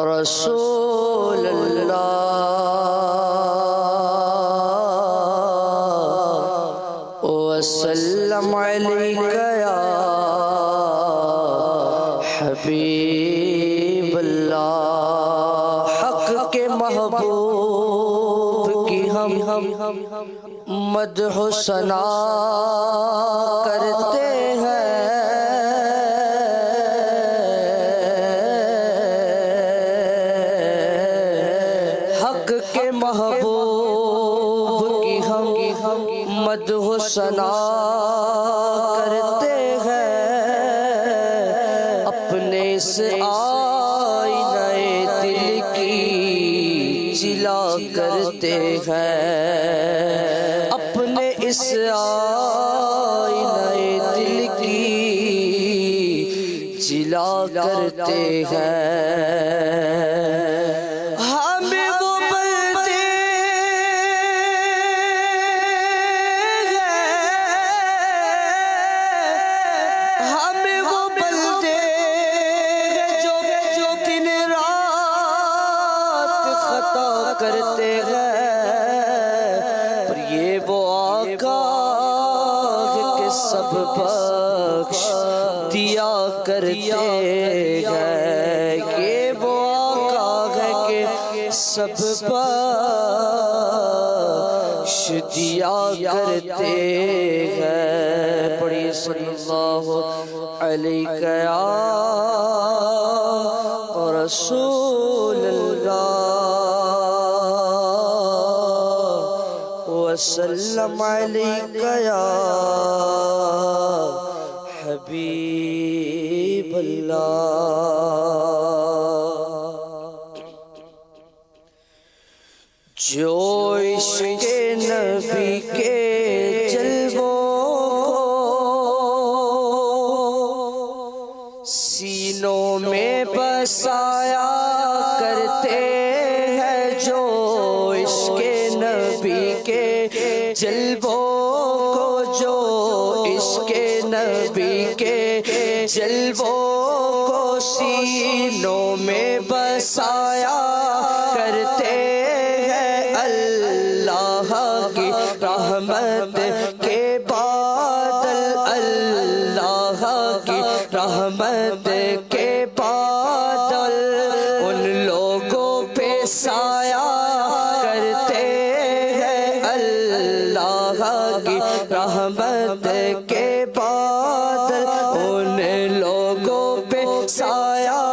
رسول اللہ وسلم علیک یا حبیب اللہ۔ حق کے محبوب کی ہم مدح و ثنا کرتے ہیں، حق کے محبوب کی ہم مدح و ثنا کرتے ہیں، اپنے اس آئینہ دل کی جلا کرتے ہیں، اپنے اس آئینہ دل کی جلا کرتے ہیں۔ ہمیں وہ بلتے ہمیں وہ بلتے جو دن رات خطا کرتے ہیں، پر یہ وہ آقا ہے کہ سب بخش دیا کرتے ہیں، یہ وہ آقا ہے کہ سب بخش دیا کرتے ہیں۔ پڑھیے صلی اللہ علیہ یا رسول اللہ وسلم علیک یا حبیب اللہ۔ جو عشق نبی کے جلووں کو سینوں میں بسایا کرتے ہیں، جو عشق نبی کے جلووں کو، جو عشق نبی کے جلووں کو سینوں میں بسایا کرتے ہیں، اللہ کی رحمت کے بادل، اللہ کی رحمت کے بادل ان لوگوں پہ سایہ کرتے ہیں، اللہ کی رحمت کے بادل ان لوگوں پہ سایہ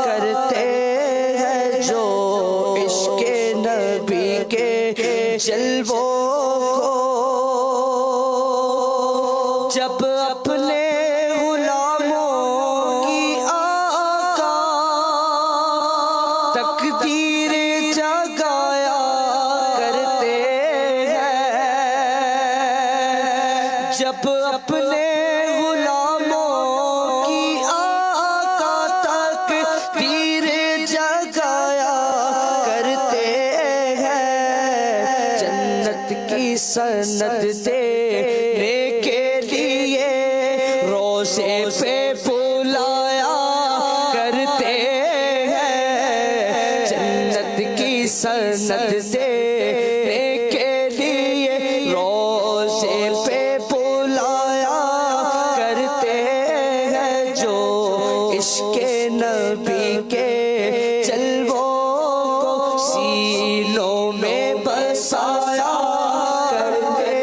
کرتے ہیں، جو عشق نبی کے جلووں کو جب اپنے غلاموں کی آقا تقدیر جگایا کرتے ہیں، جب اپنے غلاموں کی آقا تقدیر جگایا کرتے ہیں، جنت کی سند دینے کے لیے روزے پہ بلایا کرتے ہیں، جنت کی سند دینے کے لیے روزے پہ بلایا کرتے ہیں، جو عشق نبی کے جلووں کو سینوں میں بسایا کرتے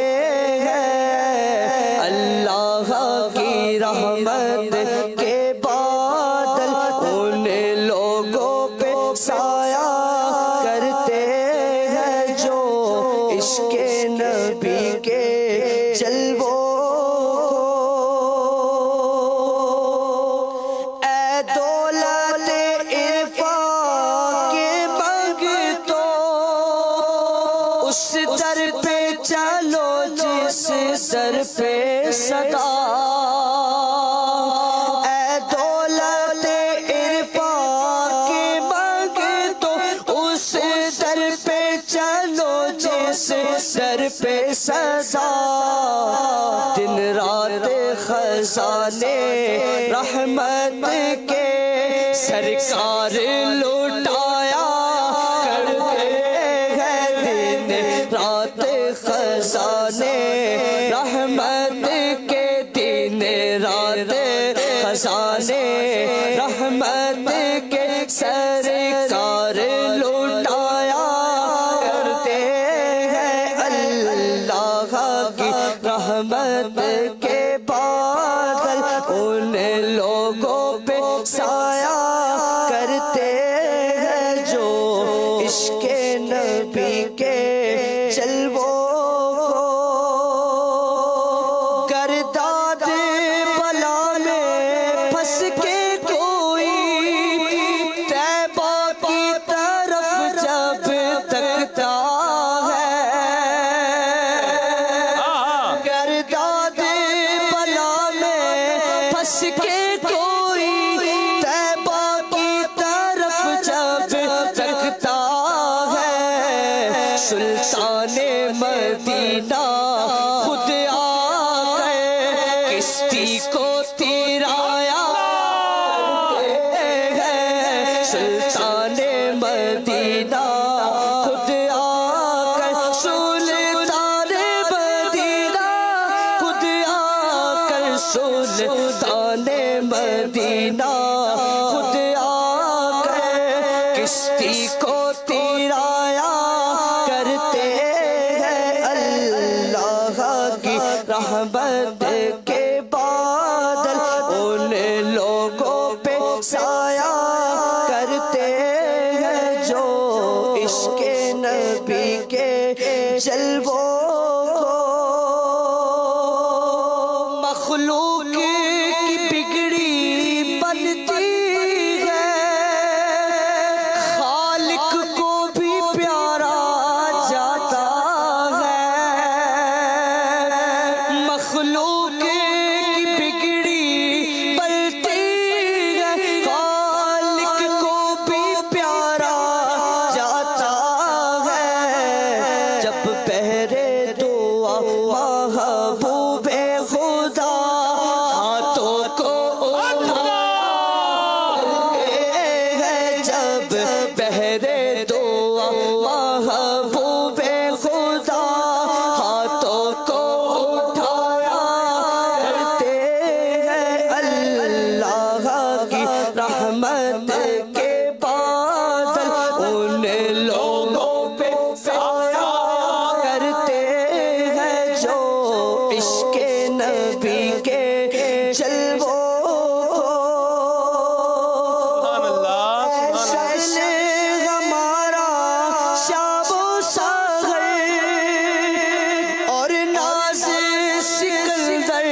ہیں، اللہ کی رحمت کے بادل ان لوگوں پہ سایہ کرتے ہیں، جو عشق نبی کے جلووں کو۔ اے دولت عرفان کے منگتوں، اس در پہ چلو جس در پہ صدا، اے دولت عرفان کے منگتوں، اس در پہ چلو جس در پہ صدا، دن رات خزانے رحمت کے سرکار لوٹ سرکار لٹایا کرتے ہیں اللہ کی رحمت کے بادل ان لوگوں پہ سایہ کرتے ہیں جو عشق نبی کے جلووں کو گرداد بلا میں پھنس کے کوئی طیبہ کی طرف جب تکتا ہے گرداد بلا میں پھنس کے کوئی طیبہ کی طرف جب تکتا ہے سلطان مدینہ خود آ گئے کشتی کو تیرایا کرتے ہیں سلطان مدینہ خود آ کر سلطان مدینہ خود آ کر سلطان مدینہ خود آ کر کشتی کو تیرایا کرتے ہیں اللہ کی رحمت کے بادل ان لوگوں پہ سایہ کرتے ہیں جو عشق نبی کے جلووں کو مخلوق کی بگڑی بنتی ہے خالق کو بھی پیارا جاتا ہے مخلوق کی بگڑی بنتی ہے خالق کو بھی پیارا جاتا ہے جب پہرے دعا محبوب خدا ہاتھوں کو اٹھاتے ہیں جب پہرے دعا محبوب خدا ہاتھوں کو اٹھایا کرتے ہیں اللہ کی رحمت کے بادل ان لوگوں پہ سایہ کرتے ہیں جو عشق نبی کے جلووں سبحان اللہ شکل ہمارا شاب و ساغر اور ناز سکندر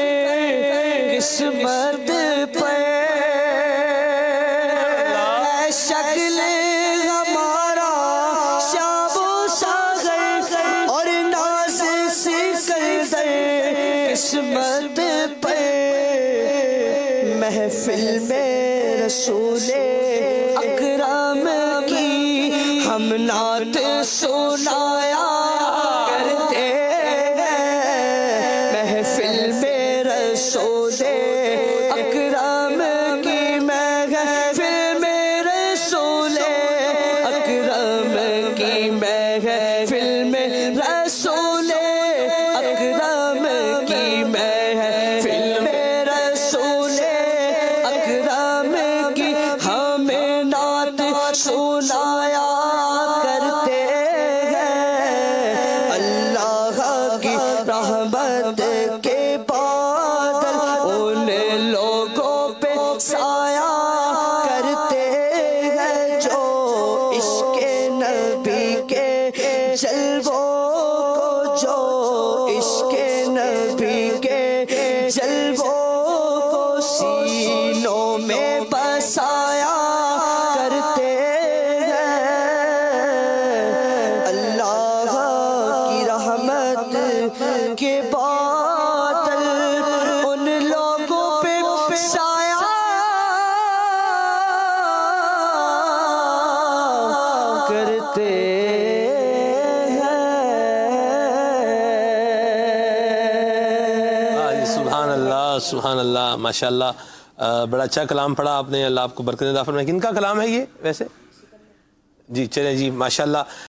قسمت پر شکل ہمارا شاب و ساغر اور ناز سکندر قسمت پر محفل میں رسول اکرم کی ہم نعت سنایا کرتے ہیں محفل میں رسول اکرم کی محفل میں رسول اکرم کی محفل میں رسول اکرم کی محفل میں رسول اکرم کی ہمیں نعت سنایا کرتے ہیں اللہ کی رحمت کے بادل ان لوگوں پہ سایہ کرتے ہیں جو عشق نبی کے جلووں کو جو عشق نبی کے جلووں کو سینوں میں بسایا کرتے ہیں اللہ کی رحمت کے بادل ان لوگوں پہ سایہ کرتے ہیں سبحان اللہ ماشاءاللہ بڑا اچھا کلام پڑھا آپ نے اللہ آپ کو برکت عطا فرمائے کن کا کلام ہے یہ ویسے جی چلیں جی ماشاءاللہ